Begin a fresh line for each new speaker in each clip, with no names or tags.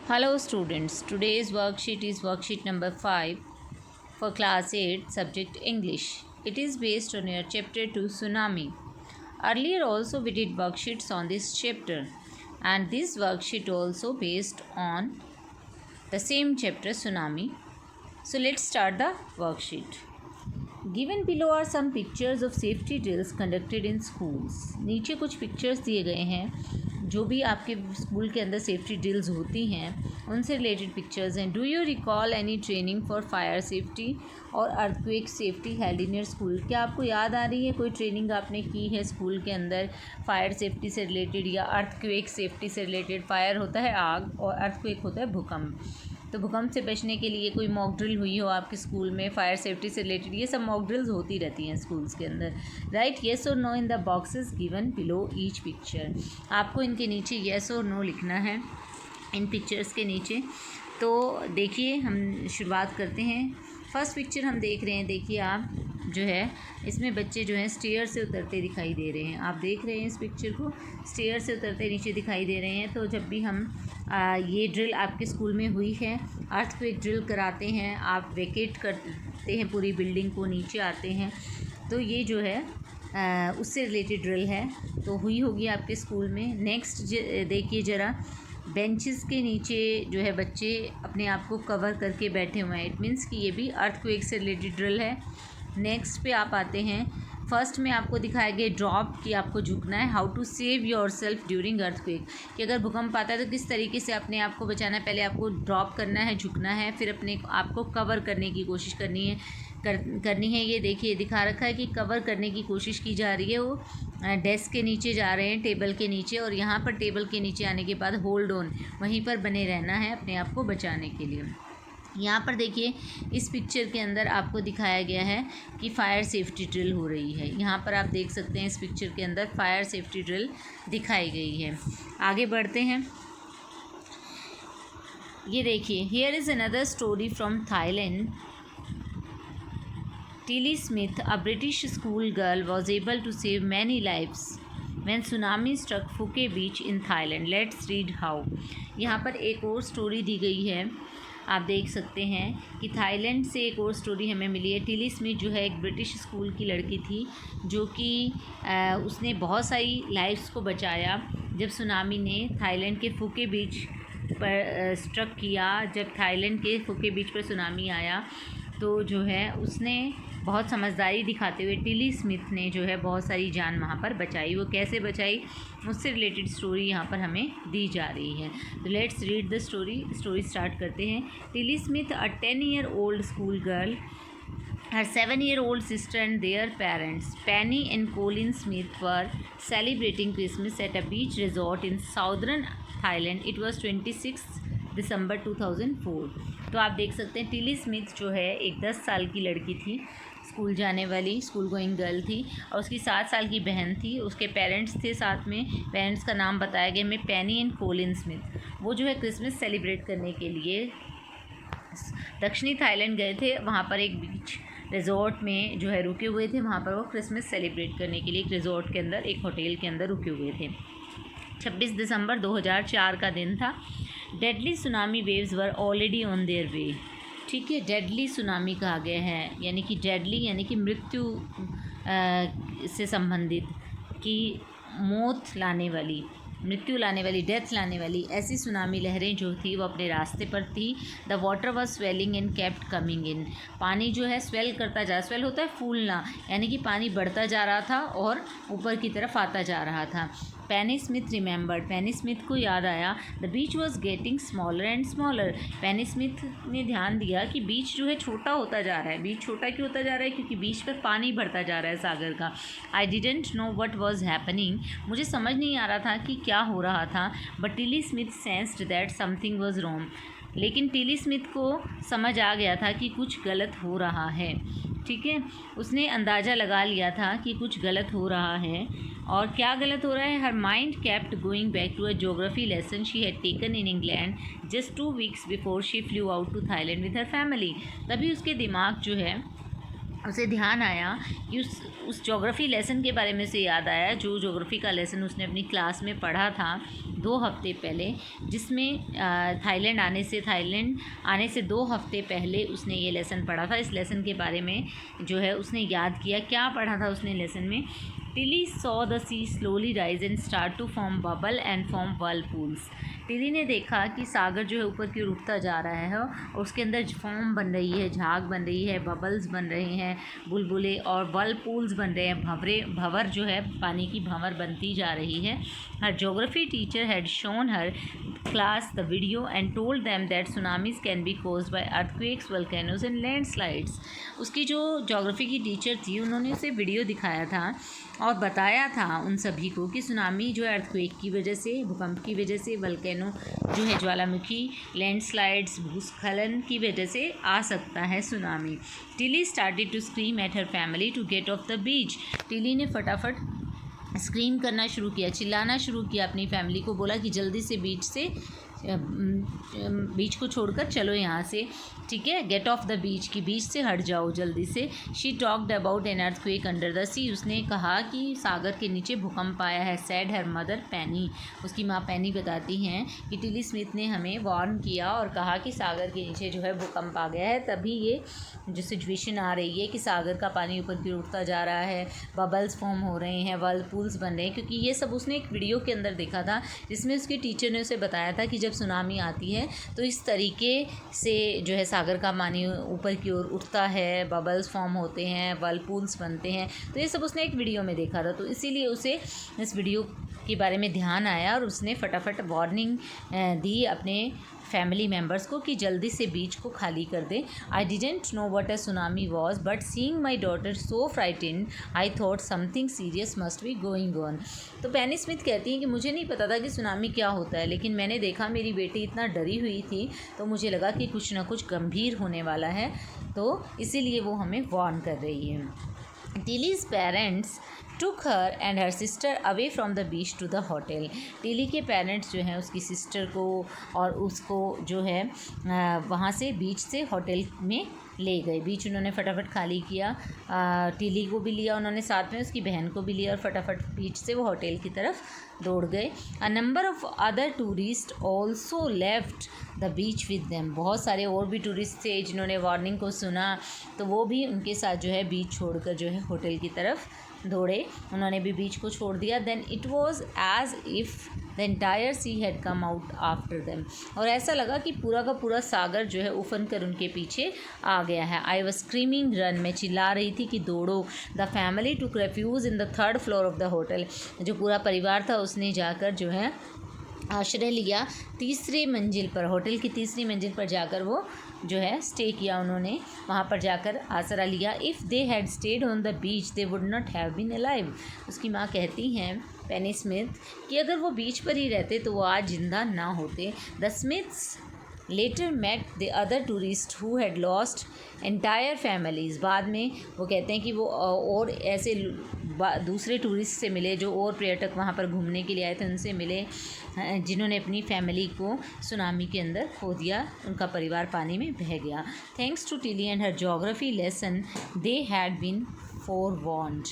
Hello students, today's worksheet is worksheet number 5 for class 8 subject English. It is based on your chapter 2 Tsunami. Earlier also we did worksheets on this chapter and this worksheet also based on the same chapter Tsunami. So let's start the worksheet. Given below are some pictures of safety drills conducted in schools. नीचे कुछ pictures दिए गए हैं जो भी आपके school के अंदर सेफ्टी ड्रिल्स होती हैं उनसे रिलेटेड पिक्चर्स हैं. Do you recall any training for fire safety और earthquake safety held in your school? क्या आपको याद आ रही है कोई ट्रेनिंग आपने की है स्कूल के अंदर फायर सेफ्टी से रिलेटेड या अर्थक्वेक सेफ्टी से रिलेटेड? फायर होता है आग और अर्थक्वेक होता है भूकंप. तो भूकंप से बचने के लिए कोई मॉक ड्रिल हुई हो आपके स्कूल में फायर सेफ्टी से रिलेटेड? ये सब मॉक ड्रिल्स होती रहती हैं स्कूल्स के अंदर. राइट येस और no in the boxes given below each picture. आपको इनके नीचे येस और नो लिखना है इन पिक्चर्स के नीचे. तो देखिए हम शुरुआत करते हैं. फर्स्ट पिक्चर हम देख रहे हैं. देखिए आप जो है इसमें बच्चे जो हैं स्टेयर से उतरते दिखाई दे रहे हैं. आप देख रहे हैं इस पिक्चर को, स्टेयर से उतरते नीचे दिखाई दे रहे हैं. तो जब भी हम ये ड्रिल आपके स्कूल में हुई है, अर्थक्वेक ड्रिल कराते हैं, आप वेकेट करते हैं पूरी बिल्डिंग को, नीचे आते हैं, तो ये जो है उससे रिलेटेड ड्रिल है. तो हुई होगी आपके स्कूल में. नेक्स्ट देखिए ज़रा, बेंचेस के नीचे जो है बच्चे अपने आप को कवर करके बैठे हुए हैं. इट मीन्स कि ये भी अर्थक्वेक से रिलेटेड ड्रिल है. नेक्स्ट पे आप आते हैं. फर्स्ट में आपको दिखाया गया ड्रॉप कि आपको झुकना है. How to save yourself during earthquake, कि अगर भूकंप आता है तो किस तरीके से अपने आप को बचाना है. पहले आपको ड्रॉप करना है, झुकना है, फिर अपने आप को कवर करने की कोशिश करनी है. ये देखिए दिखा रखा है कि कवर करने की कोशिश की जा रही है. वो डेस्क के नीचे जा रहे हैं, टेबल के नीचे, और यहाँ पर टेबल के नीचे आने के बाद होल्ड ऑन, वहीं पर बने रहना है अपने आप को बचाने के लिए. यहाँ पर देखिए इस पिक्चर के अंदर आपको दिखाया गया है कि फायर सेफ्टी ड्रिल हो रही है. यहाँ पर आप देख सकते हैं इस पिक्चर के अंदर फायर सेफ्टी ड्रिल दिखाई गई है. आगे बढ़ते हैं. ये देखिए, here is another story from Thailand. Tilly Smith, a British school girl, was able to save many lives when tsunami struck Phuket beach in Thailand. Let's read how. यहाँ पर एक और स्टोरी दी गई है. आप देख सकते हैं कि थाईलैंड से एक और स्टोरी हमें मिली है. टिली स्मिथ जो है एक ब्रिटिश स्कूल की लड़की थी जो कि उसने बहुत सारी लाइफ्स को बचाया जब सुनामी ने थाईलैंड के फुके बीच पर स्ट्रक किया. जब थाईलैंड के फुके बीच पर सुनामी आया तो जो है उसने बहुत समझदारी दिखाते हुए टिली स्मिथ ने जो है बहुत सारी जान वहाँ पर बचाई. वो कैसे बचाई उससे रिलेटेड स्टोरी यहाँ पर हमें दी जा रही है. तो let's read the story start करते हैं. Tilly Smith, a 10-year-old school girl, her 7-year-old sister and their parents, Penny and Colin Smith, were celebrating Christmas at a beach resort in southern Thailand. It was 26 दिसंबर 2004. तो आप देख सकते हैं Tilly Smith जो है एक 10 साल की लड़की थी, स्कूल जाने वाली, स्कूल गोइंग गर्ल थी, और उसकी 7 साल की बहन थी. उसके पेरेंट्स थे साथ में. पेरेंट्स का नाम बताया गया में पेनी एंड कोलिन स्मिथ. वो जो है क्रिसमस सेलिब्रेट करने के लिए दक्षिणी थाईलैंड गए थे. वहाँ पर एक बीच रिजॉर्ट में जो है रुके हुए थे. वहाँ पर वो क्रिसमस सेलिब्रेट करने के लिए एक रिजॉर्ट के अंदर, एक होटल के अंदर रुके हुए थे. 26 दिसंबर 2004 का दिन था. Deadly tsunami waves were already on their way. ठीक है, डेडली सुनामी कहा गया है, यानी कि डेडली यानी कि मृत्यु से संबंधित, कि मौत लाने वाली, मृत्यु लाने वाली, डेथ लाने वाली ऐसी सुनामी लहरें जो थी वो अपने रास्ते पर थी. The water was swelling and kept coming in. पानी जो है स्वेल करता जा, स्वेल होता है फूलना, यानी कि पानी बढ़ता जा रहा था और ऊपर की तरफ आता जा रहा था. पेनी स्मिथ रिमेंबर्ड, पेनी स्मिथ को याद आया. The beach was getting smaller and smaller. Penney Smith ने ध्यान दिया कि बीच जो है छोटा होता जा रहा है. बीच छोटा क्यों होता जा रहा है? क्योंकि बीच पर पानी बढ़ता जा रहा है सागर का. आई didn't know what was happening. मुझे समझ नहीं आ रहा था कि क्या हो रहा था. But Tilly Smith sensed that something was wrong. लेकिन टिली स्मिथ को समझ आ गया था कि कुछ गलत हो रहा है. ठीक है, उसने अंदाज़ा लगा लिया था कि कुछ गलत हो रहा है. और क्या गलत हो रहा है? Her mind kept going back to a geography lesson she had taken in England just 2 weeks before she flew out to Thailand with her family. तभी उसके दिमाग जो है उसे ध्यान आया कि उस ज्योग्राफी लेसन के बारे में उसे याद आया, जो ज्योग्राफी का लेसन उसने अपनी क्लास में पढ़ा था 2 हफ्ते पहले, जिसमें थाईलैंड आने से 2 हफ्ते पहले उसने ये लेसन पढ़ा था। इस लेसन के बारे में जो है उसने याद किया। क्या पढ़ा था उसने लेसन में? Tilly saw the sea slowly rise and start to form bubble and form whirlpools. Tilly ने देखा कि सागर जो है ऊपर की ओर उठता जा रहा है और उसके अंदर फॉर्म बन रही है, झाग बन रही है, बबल्स बन रहे हैं, बुलबुले और वर्लपूल्स बन रहे हैं, भंवर जो है पानी की भंवर बनती जा रही है। Her geography teacher had shown her class the video and told them that tsunamis can be caused by earthquakes, volcanoes and landslides. उसकी जो ज्योग्राफी की टीचर थी उन्होंने उसे वीडियो दिखाया था और बताया था उन सभी को कि सुनामी जो है अर्थक्वेक की वजह से, भूकंप की वजह से, वोल्केनो जो है ज्वालामुखी, लैंडस्लाइड्स, भूस्खलन की वजह से आ सकता है tsunami. Tilly started to scream at her family to get off the beach. Tilly ने फटाफट स्क्रीम करना शुरू किया, चिल्लाना शुरू किया, अपनी फैमिली को बोला कि जल्दी से बीच को छोड़कर चलो यहाँ से, ठीक है, गेट ऑफ द बीच, की बीच से हट जाओ जल्दी से। She talked about an earthquake under the sea. उसने कहा कि सागर के नीचे भूकंप आया है। सैड हर मदर पैनी। उसकी माँ पैनी बताती हैं कि टिली स्मिथ ने हमें वार्न किया और कहा कि सागर के नीचे जो है भूकंप आ गया है, तभी ये जो सिचुएशन आ रही है कि सागर का पानी ऊपर की उठता जा रहा है, बबल्स फॉर्म हो रहे हैं, वर्लपूल्स बन रहे हैं, क्योंकि ये सब उसने एक वीडियो के अंदर देखा था जिसमें उसकी टीचर ने उसे बताया था कि जब सुनामी आती है तो इस तरीके से जो है सागर का पानी ऊपर की ओर उठता है, बबल्स फॉर्म होते हैं, वर्लपूल्स बनते हैं। तो ये सब उसने एक वीडियो में देखा था, तो इसीलिए उसे इस वीडियो के बारे में ध्यान आया और उसने फटाफट वार्निंग दी अपने फैमिली मेम्बर्स को कि जल्दी से बीच को खाली कर दे। I didn't know what a tsunami was but seeing my daughter so frightened I thought something serious must be going on. तो पेनी स्मिथ कहती हैं कि मुझे नहीं पता था कि सुनामी क्या होता है, लेकिन मैंने देखा मेरी बेटी इतना डरी हुई थी तो मुझे लगा कि कुछ ना कुछ गंभीर होने वाला है, तो इसीलिए वो हमें वार्न कर रही है। Tilly's parents took her and her sister away from the beach to the hotel. Tilly के पेरेंट्स जो हैं उसकी सिस्टर को और उसको जो है वहाँ से बीच से होटल में ले गए। बीच उन्होंने फटाफट खाली किया, टिली को भी लिया उन्होंने साथ में, उसकी बहन को भी लिया और फटाफट बीच से वो होटल की तरफ दौड़ गए। A number of other tourist also left the beach with them. बहुत सारे और भी टूरिस्ट थे जिन्होंने वार्निंग को सुना, तो वो भी उनके साथ जो है बीच छोड़कर जो है होटल की तरफ दौड़े, उन्होंने भी बीच को छोड़ दिया। Then it was as if the entire sea had come out after them. और ऐसा लगा कि पूरा का पूरा सागर जो है उफन कर उनके पीछे आ गया है। आई वॉज स्क्रीमिंग रन, मैं चिल्ला रही थी कि दौड़ो। The family took refuge in the 3rd floor of the hotel. जो पूरा परिवार था उसने जाकर जो है आश्रय लिया 3री मंजिल पर, होटल की 3री मंजिल पर जाकर वो जो है स्टे किया, उन्होंने वहाँ पर जाकर आसरा लिया। If they had stayed on the beach they would not have been alive. उसकी माँ कहती हैं पेनी स्मिथ कि अगर वो बीच पर ही रहते तो वो आज जिंदा ना होते। The Smiths later met the other tourist who had lost entire families. बाद में वो कहते हैं कि वो और ऐसे दूसरे टूरिस्ट से मिले जो और पर्यटक वहाँ पर घूमने के लिए आए थे, उनसे मिले जिन्होंने अपनी फैमिली को सुनामी के अंदर खो दिया, उनका परिवार पानी में बह गया। Thanks to Tilly and her geography lesson they had been forewarned.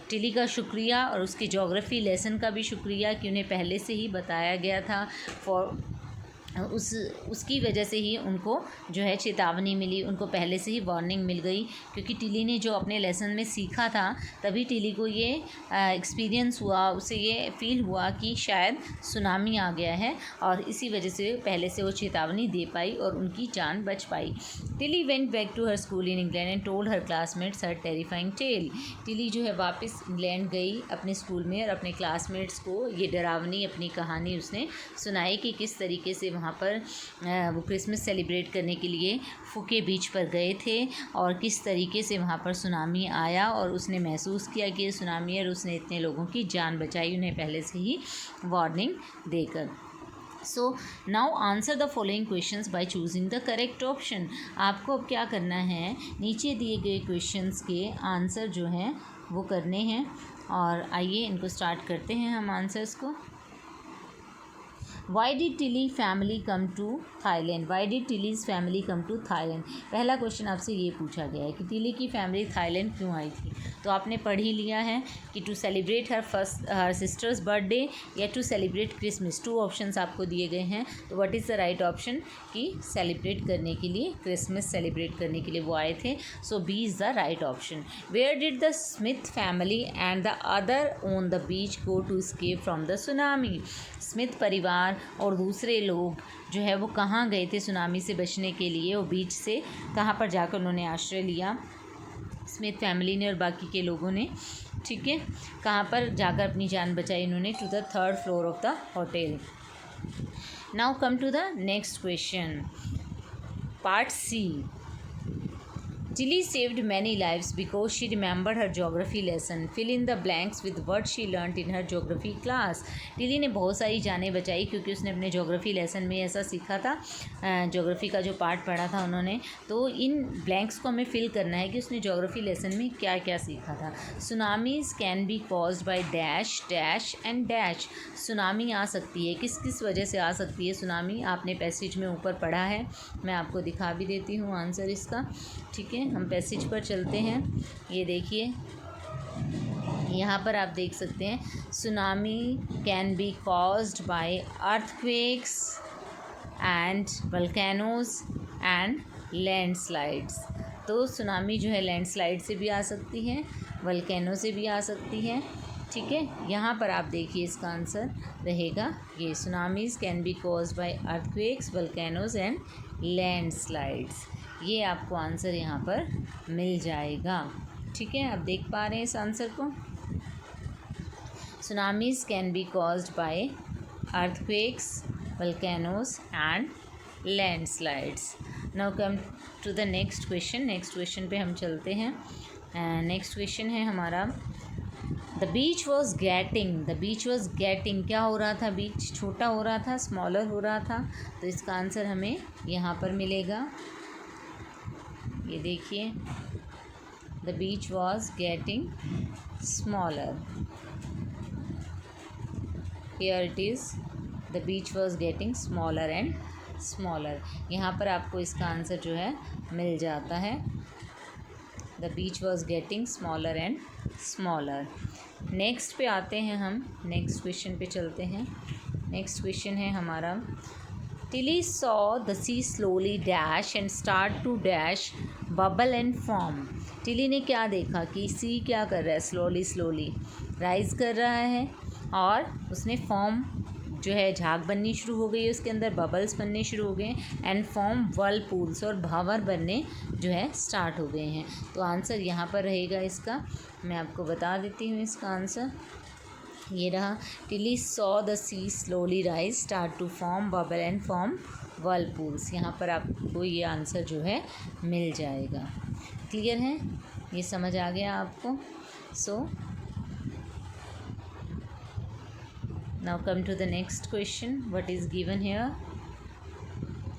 Tilly का शुक्रिया और उसके ज्योग्राफी लेसन का भी शुक्रिया कि उन्हें पहले से ही बताया गया था। उसकी वजह से ही उनको जो है चेतावनी मिली, उनको पहले से ही वार्निंग मिल गई, क्योंकि टिली ने जो अपने लेसन में सीखा था तभी टिली को ये एक्सपीरियंस हुआ, उसे ये फील हुआ कि शायद सुनामी आ गया है, और इसी वजह से पहले से वो चेतावनी दे पाई और उनकी जान बच पाई। Tilly went back to her school in England and told her classmates her terrifying tale. Tilly जो है वापस इंग्लैंड गई अपने स्कूल में और अपने क्लासमेट्स को ये डरावनी अपनी कहानी उसने सुनाई कि किस तरीके से वहाँ पर वो क्रिसमस सेलिब्रेट करने के लिए फुके बीच पर गए थे और किस तरीके से वहाँ पर सुनामी आया और उसने महसूस किया कि ये सुनामी है और उसने इतने लोगों की जान बचाई, उन्हें पहले से ही वार्निंग देकर। So now answer the following questions by choosing the correct option. आपको अब क्या करना है, नीचे दिए गए क्वेश्चंस के आंसर जो हैं वो करने हैं, और आइए इनको स्टार्ट करते हैं हम आंसर्स को। Why did Tilly family come to Thailand, why did Tilly's family come to Thailand. पहला क्वेश्चन आपसे ये पूछा गया है कि टिली की फैमिली थाईलैंड क्यों आई थी। तो आपने पढ़ ही लिया है कि to celebrate her sister's birthday या टू सेलिब्रेट क्रिसमस, 2 ऑप्शंस आपको दिए गए हैं। तो what is the right option कि सेलिब्रेट करने के लिए, क्रिसमस सेलिब्रेट करने के लिए वो आए थे। So B is the right option. Where did the Smith family and the other on the beach go to escape from the tsunami. Smith परिवार और दूसरे लोग जो है वो कहाँ गए थे सुनामी से बचने के लिए, वो बीच से कहाँ पर जाकर उन्होंने आश्रय लिया, स्मिथ फैमिली ने और बाकी के लोगों ने, ठीक है, कहाँ पर जाकर अपनी जान बचाई उन्होंने, to the 3rd floor of the hotel. Now come to the next question, part C. Tilly saved many lives because she remembered her geography lesson. Fill in the blanks with what she learnt in her geography class. Tilly ने बहुत सारी जानें बचाई क्योंकि उसने अपने geography lesson में ऐसा सीखा था, जोग्राफ़ी का जो पार्ट पढ़ा था उन्होंने। तो इन ब्लैंक्स को हमें फिल करना है कि उसने जोग्राफ़ी लेसन में क्या क्या सीखा था। Tsunamis can be caused by dash dash and dash. Tsunami आ सकती है, किस किस वजह से आ सकती है सुनामी, आपने पैसेज में ऊपर पढ़ा है, मैं आपको दिखा भी देती हूँ आंसर इसका, ठीक है। हम पैसेज पर चलते हैं, ये देखिए यहाँ पर आप देख सकते हैं, tsunami can be caused by earthquakes and वल्केनोज and landslides. तो सुनामी जो है लैंडस्लाइड से भी आ सकती है, वल्केनो से भी आ सकती है, ठीक है। यहाँ पर आप देखिए इसका आंसर रहेगा ये, tsunamis can be caused by earthquakes, volcanoes and landslides. ये आपको आंसर यहाँ पर मिल जाएगा, ठीक है। आप देख पा रहे हैं इस आंसर को, tsunamis can be caused by earthquakes, volcanoes and landslides. Now come to the next question. Next question पे हम चलते हैं। नेक्स्ट क्वेश्चन है हमारा, द बीच वॉज गेटिंग, क्या हो रहा था, बीच छोटा हो रहा था, स्मॉलर हो रहा था। तो इसका आंसर हमें यहाँ पर मिलेगा, ये देखिए, the beach was getting smaller, here it is, the beach was getting smaller and smaller. यहाँ पर आपको इसका आंसर जो है मिल जाता है, the beach was getting smaller and smaller. Next पे आते हैं हम, नेक्स्ट क्वेश्चन पे चलते हैं। नेक्स्ट क्वेश्चन है हमारा, Tilly saw the sea slowly dash and start to dash bubble and form. टिली ने क्या देखा कि सी क्या कर रहा है, स्लोली राइज कर रहा है और उसने फॉर्म जो है झाग बननी शुरू हो गई है, उसके अंदर बबल्स बनने शुरू हो गए एंड फॉर्म वर्लपूल्स, और भावर बनने जो है स्टार्ट हो गए हैं। तो आंसर यहाँ पर रहेगा इसका, मैं आपको बता देती हूँ इसका आंसर, ये रहा, Tilly saw the sea slowly rise start to form bubble and form whirlpools. यहाँ पर आपको ये आंसर जो है मिल जाएगा। क्लियर है, ये समझ आ गया आपको। So now come to the next question, what is given here.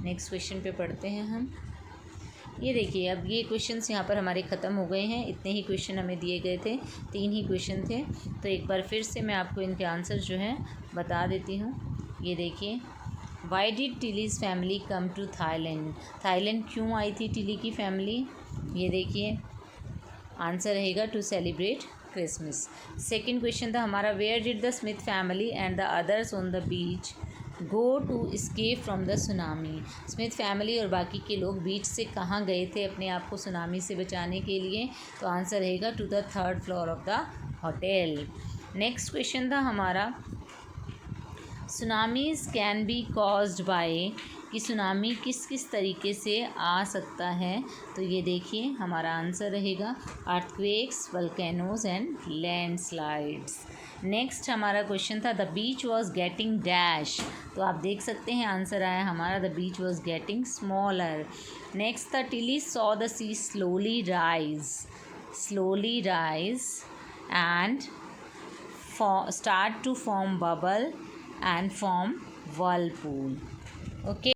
Next question पे पढ़ते हैं हम। ये देखिए, अब ये क्वेश्चंस यहाँ पर हमारे ख़त्म हो गए हैं, इतने ही क्वेश्चन हमें दिए गए थे, 3 ही क्वेश्चन थे। तो एक बार फिर से मैं आपको इनके आंसर जो है बता देती हूँ। ये देखिए, why did Tilly's family come to Thailand, Thailand क्यों आई थी टिली की फैमिली। ये देखिए आंसर रहेगा to celebrate Christmas. Second question था हमारा, where did the Smith family and the others on the beach go to escape from the tsunami. Smith family और बाकी के लोग बीच से कहाँ गए थे अपने आप को सुनामी से बचाने के लिए। तो आंसर रहेगा to the 3rd floor of the hotel. Next question था हमारा, tsunamis can be caused by, कि सुनामी किस किस तरीके से आ सकता है। तो ये देखिए हमारा आंसर रहेगा earthquakes, volcanoes and landslides. Next हमारा क्वेश्चन था, the beach was getting dash. तो आप देख सकते हैं आंसर आया हमारा, the beach was getting smaller. Next था, Tilly saw the sea slowly rise and start to form bubble and form whirlpool. Okay.